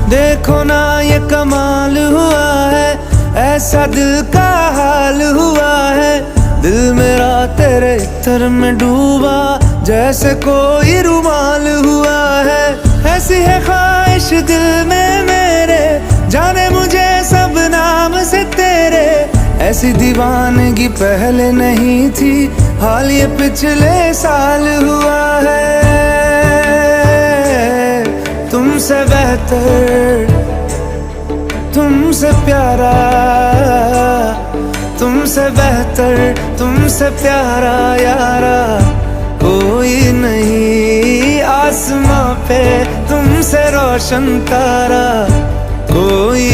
देखो ना ये कमाल हुआ है, ऐसा दिल का हाल हुआ है। दिल मेरा तेरे इत्र में डूबा, जैसे कोई रुमाल हुआ है। ऐसी है ख्वाहिश दिल में मेरे, जाने मुझे सब नाम से तेरे। ऐसी दीवानगी पहले नहीं थी, हाल ये पिछले साल हुआ है। तुमसे बेहतर, तुमसे प्यारा, तुमसे बेहतर, तुमसे प्यारा यारा कोई नहीं आसमां पे, तुमसे रोशन तारा कोई